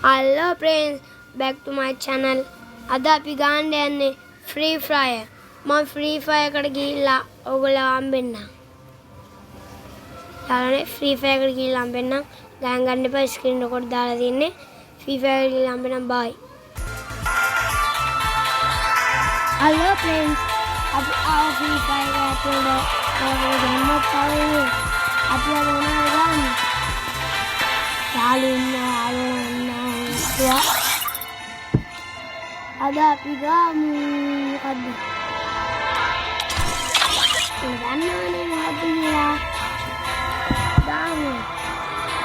Hello friends, back to my channel. අද අපි ගන්න යන්නේ free fire. මම free fire එකට ගිහිල්ලා ඔයගොල්ලෝ හම්බෙන්නම්. යාළුවනේ free fire එකට ගිහිල්ලා හම්බෙන්නම්. ගන්න එපා screen record දාලා තියෙන්නේ. free fire එකට ගිහිල්ලා හම්බෙන්නම්. bye. Hello friends. අපි free fire එකට ගන්නත් ආවේ. අපි අද මොනවද ගන්නේ? යාළුවෝ ada අපි ගමු මොකද්ද දන්නවනේ මොකද්ද කියලා දාමු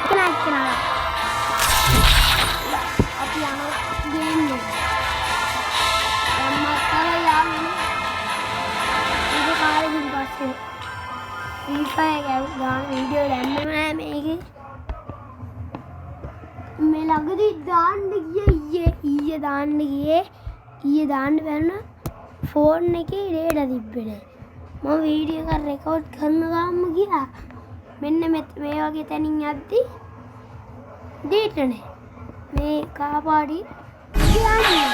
කනක් අපි යනවා ගේන්න අම්මා යාළුවනේ ඒක කාලෙකින් පස්සේ ඉන්පය ගාන වීඩියෝ දැම්මම නෑ මේකේ मैं लगदी दान ඊයේ දාන්න බැන්න ෆෝන් එකේ රේඩ තිබ්බේ මම වීඩියෝ එක රෙකෝඩ් කරන ගාම ගියා මෙන්න මේ වගේ තැනින් යද්දි දීටනේ මේ කාපාඩි කියන්නේ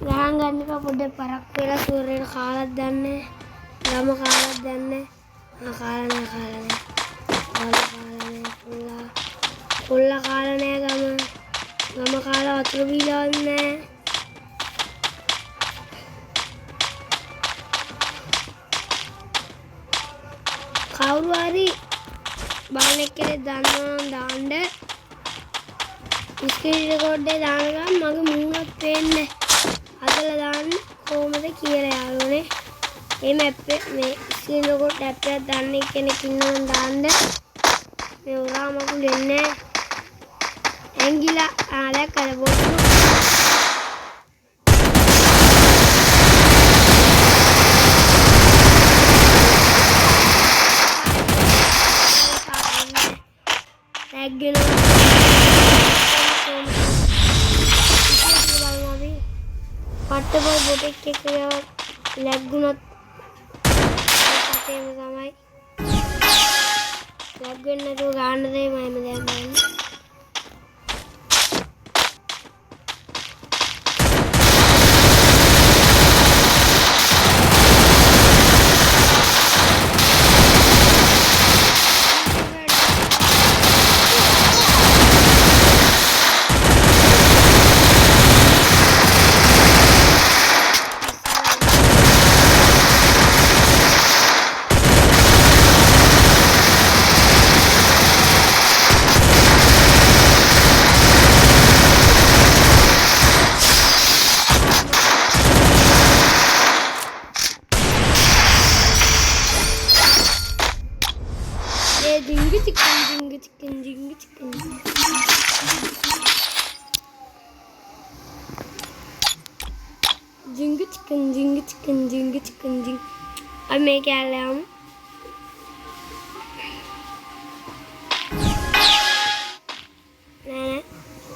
ගහන් ගන්න එක පොඩ්ඩක් පරක් වෙලා සූර්යයට කාලක් දන්නේ ගම කාලක් දන්නේ කාලනේ කොල්ලා කාලා නෑ ගම කාලා වතුර බීලා නෑ කවුරු හරි බලන්නේ කෙනෙක් දන්නවා දාන්න ස්ක්‍රීන් රෙකෝඩ් එක දාන ගමන් මගේ මූණත් පේන්නේ අදලා දාන්න කොහොමද කියලා යාළුවනේ මේ මැප් මේ ස්ක්‍රීන් රෙකෝඩ් ඇප් එක දන්නේ කෙනෙක් ඉන්නවනම් දාන්න මේ උරා මකුල් එන්නේ Anggila ada kada bodoh. Anggila. Patte boy botek ke kaya lagunat. Patte me samai. Lagunna to gaana de mai me dan. Jing. अब मैं क्या ले आऊँ?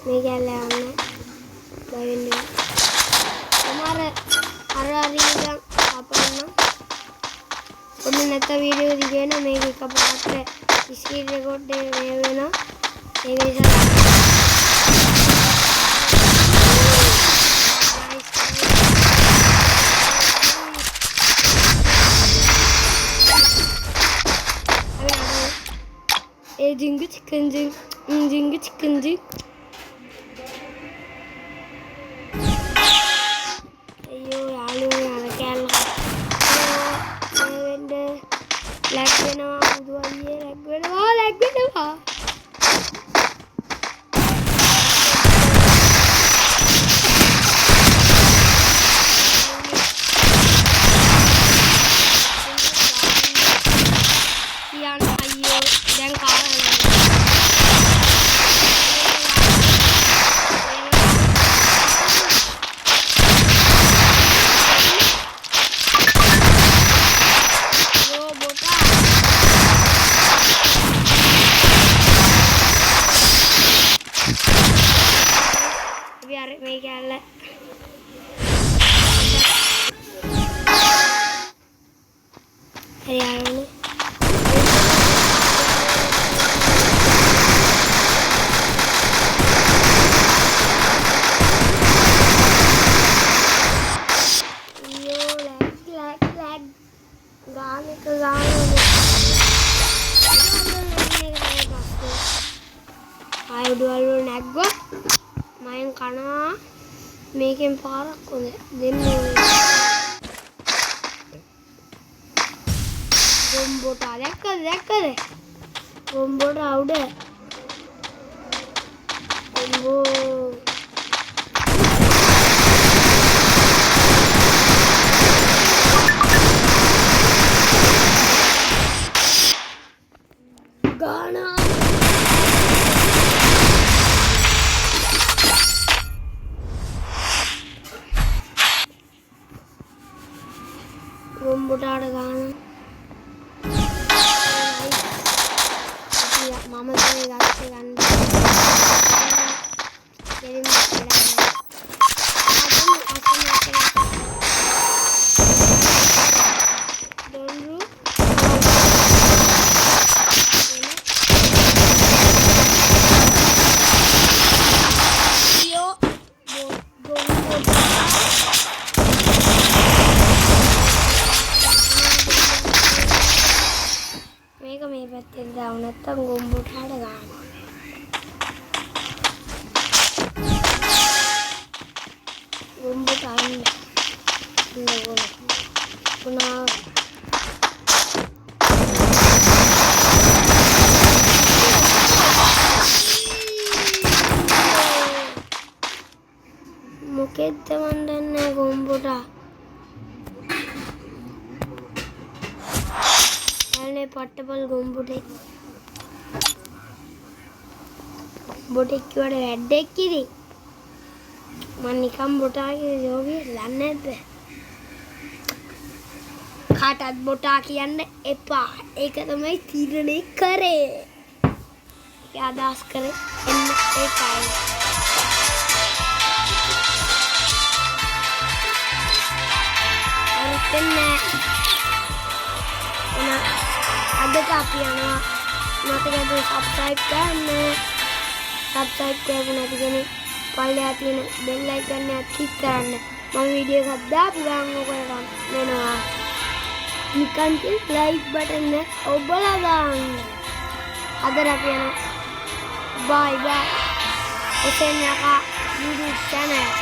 मैं क्या ले आऊँ मैं? बाइंड हमारे हरारी का आपने उन्हें नता वीडियो दिखे ना मैं एक कपड़ा पे इसकी रिकॉर्ड दे रहे हैं ना एक ऐसा Jingle chicken jing. Ayo, lalu ada kel. Wende, lagi nama dua ye, lagi nama. biar megala hari අවුඩවල් වල නැග්ගොත් මයෙන් කනවා මේකෙන් පාරක් හොඳ දෙන්න ගොම්බෝටා දැක්කද ගොම්බෝටා උඩ ගොම්බෝ ගානා ගොම්බෝටාට ගාන මම තමයි ගත්තේ ගන්න දෙලිම මේක මේ පැත්තෙන් දාව නැත්තම් ගොම්බෝටාට ගන්නවා ගොම්බෝටා ඉන්න පුනා මොකෙද්ද මන් දන්නේ ගොම්බෝටා පට්ටපල් ගොම්බොටෙක් බොටෙක් කිව්වට වැඩක් ඉතින් මම නිකන් බොටාගේ ජෝබිය දන්නේ නැද්ද කාටත් බොටා කියන්න එපා ඒක තමයි තීරණය කරේ ඒක අදහස් කරේ එන්න ඒකයි අදට අපි යනවා මතකද සබ්ස්ක්‍රයිබ් කරන්න සබ්ස්ක්‍රයිබ් කරපු නැති කෙනෙක් පල්ලෙහා තියෙන බෙල් අයිකන් එක ක්ලික් කරන්න මම වීඩියෝ එකක් දාපු ගමන් ඔයගොල්ලෝ වෙනවා නිකන් ලයික් බටන් එක ඔබලා දාන්න අදට අපි යනවා බයි බයි ඔතෙන් යකා YouTube channel